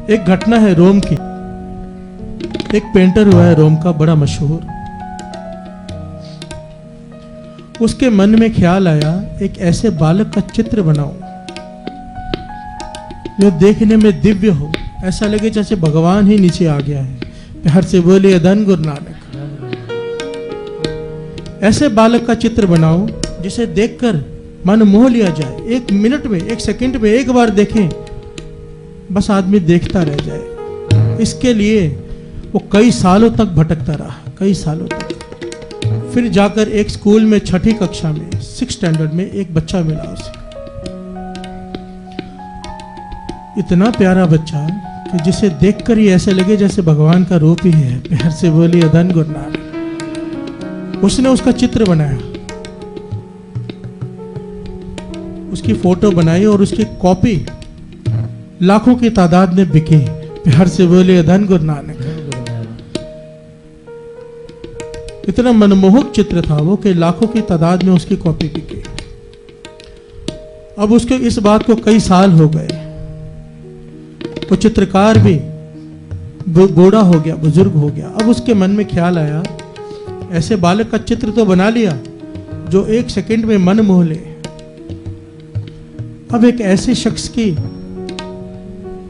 एक घटना है रोम की। एक पेंटर हुआ है रोम का, बड़ा मशहूर। उसके मन में ख्याल आया एक ऐसे बालक का चित्र बनाऊं जो देखने में दिव्य हो, ऐसा लगे जैसे भगवान ही नीचे आ गया है। प्यार से बोलिए धन गुरु नानक। ऐसे बालक का चित्र बनाओ जिसे देखकर मन मोह लिया जाए। एक मिनट में, एक सेकंड में एक बार देखें, बस आदमी देखता रह जाए। इसके लिए वो कई सालों तक भटकता रहा, कई सालों तक। फिर जाकर एक स्कूल में 6ठी कक्षा में, 6th स्टैंडर्ड में एक बच्चा मिला उसे। इतना प्यारा बच्चा कि जिसे देखकर ही ऐसे लगे जैसे भगवान का रूप ही है। प्यार से बोलिए धन गुरु नानक। उसने उसका चित्र बनाया, उसकी फोटो बनाई और उसकी कॉपी लाखों की तादाद में बिकी। प्यार से बोलिए धन गुरु नानक। इतना मनमोहक चित्र था वो कि लाखों की तादाद में उसकी कॉपी बिकी। अब उसके इस बात को कई साल हो गए। वो चित्रकार भी बूढ़ा हो गया, बुजुर्ग हो गया। अब उसके मन में ख्याल आया ऐसे बालक का चित्र तो बना लिया जो एक सेकंड में मन मोह ले। अब एक ऐसे शख्स की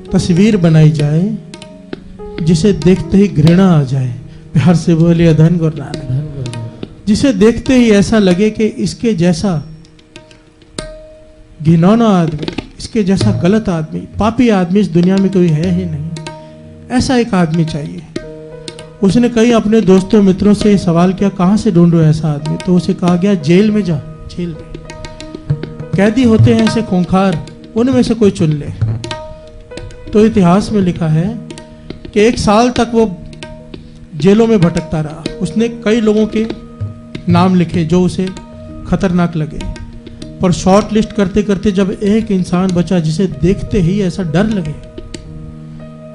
तस्वीर बनाई जाए जिसे देखते ही घृणा आ जाए। प्यार से बोलिए धन गुरु नानक। जिसे देखते ही ऐसा लगे कि इसके जैसा घिनौना आदमी, इसके जैसा गलत आदमी, पापी आदमी इस दुनिया में कोई है ही नहीं। ऐसा एक आदमी चाहिए। उसने कई अपने दोस्तों मित्रों से सवाल किया, कहां से ढूंढो ऐसा आदमी? तो उसे कहा गया जेल में जा, जेल में कैदी होते हैं ऐसे खूंखार, उनमें से कोई चुन ले। तो इतिहास में लिखा है कि 1 साल तक वो जेलों में भटकता रहा। उसने कई लोगों के नाम लिखे जो उसे खतरनाक लगे, पर शॉर्ट लिस्ट करते करते जब एक इंसान बचा जिसे देखते ही ऐसा डर लगे,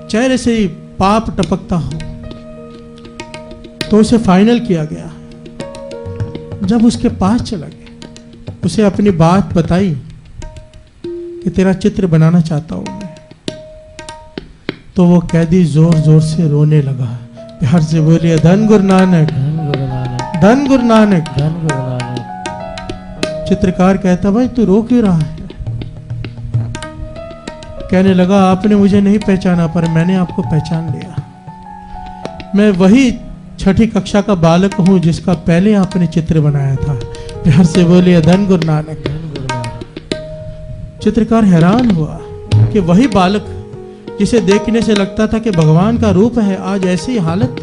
चेहरे से ही पाप टपकता हो, तो उसे फाइनल किया गया। जब उसके पास चला गया, उसे अपनी बात बताई कि तेरा चित्र बनाना चाहता हूं मैं, तो वो कैदी जोर जोर से रोने लगा। प्यार से बोलिए धन गुरु नानक, धन गुरु नानक, धन गुरु नानक। चित्रकार कहता, भाई तू रो क्यों रहा है? कहने लगा, आपने मुझे नहीं पहचाना पर मैंने आपको पहचान लिया। मैं वही 6ठी कक्षा का बालक हूं जिसका पहले आपने चित्र बनाया था। प्यार से बोलिए धन गुरु नानक। चित्रकार हैरान हुआ कि वही बालक जिसे देखने से लगता था कि भगवान का रूप है, आज ऐसी हालत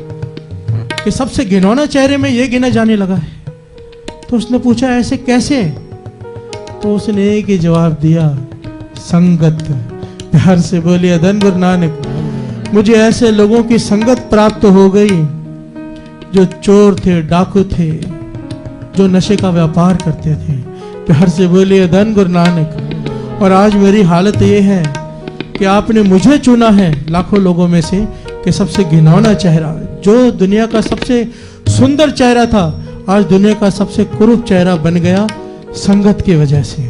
कि सबसे घिनौना चेहरे में ये गिना जाने लगा है। तो उसने पूछा, ऐसे कैसे? तो उसने एक ही जवाब दिया, संगत। प्यार से बोलिए धन गुरु नानक। मुझे ऐसे लोगों की संगत प्राप्त हो गई जो चोर थे, डाकू थे, जो नशे का व्यापार करते थे। प्यार से बोलिए धन गुरु नानक। और आज मेरी हालत ये है कि आपने मुझे चुना है लाखों लोगों में से कि सबसे घिनौना चेहरा, जो दुनिया का सबसे सुंदर चेहरा था, आज दुनिया का सबसे कुरूप चेहरा बन गया संगत की वजह से।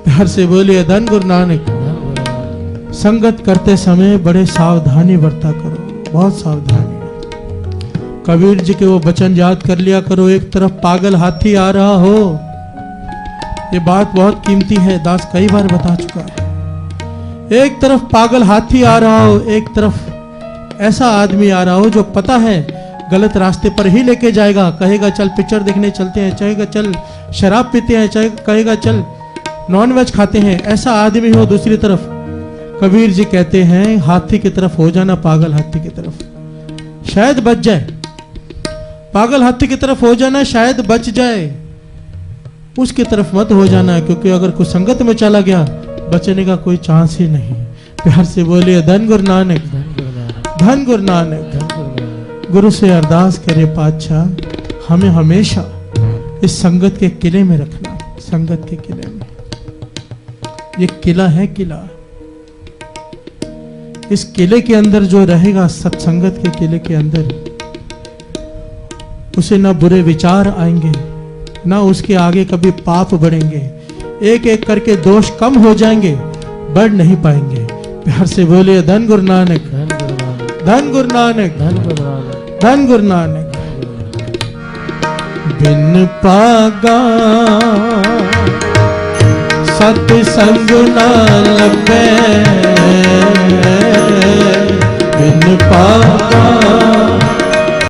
प्यार से बोलिए धन गुरु नानक। संगत करते समय बड़े सावधानी बरता करो, बहुत सावधानी। कबीर जी के वो वचन याद कर लिया करो, एक तरफ पागल हाथी आ रहा हो। ये बात बहुत कीमती है, दास कई बार बता चुका है। एक तरफ पागल हाथी आ रहा हो, एक तरफ ऐसा आदमी आ रहा हो जो पता है गलत रास्ते पर ही लेके जाएगा। कहेगा चल पिक्चर देखने चलते हैं, चाहेगा चल शराब पीते हैं, चाहे कहेगा चल नॉनवेज खाते हैं। ऐसा आदमी हो दूसरी तरफ। कबीर जी कहते हैं हाथी की तरफ हो जाना, पागल हाथी की तरफ, शायद बच जाए। पागल हाथी की तरफ हो जाना, शायद बच जाए। उसकी तरफ मत हो जाना, क्योंकि अगर कुछ संगत में चला गया बचने का कोई चांस ही नहीं। प्यार से बोलिए धन गुरु नानक, धन गुरु नानक। गुरु से अरदास करे पातशाह हमें हमेशा इस संगत के किले में रखना। संगत के किले में, ये किला है, किला। इस किले के अंदर जो रहेगा, सत्संगत के किले के अंदर, उसे ना बुरे विचार आएंगे, ना उसके आगे कभी पाप बढ़ेंगे। एक एक करके दोष कम हो जाएंगे, बढ़ नहीं पाएंगे। प्यार से बोलिए धन गुरु नानक, धन गुरु नानक, धन गुरु नानक, धन गुरु नानक। धन गुरु नानक। बिन पागा सतसंग ना लभै,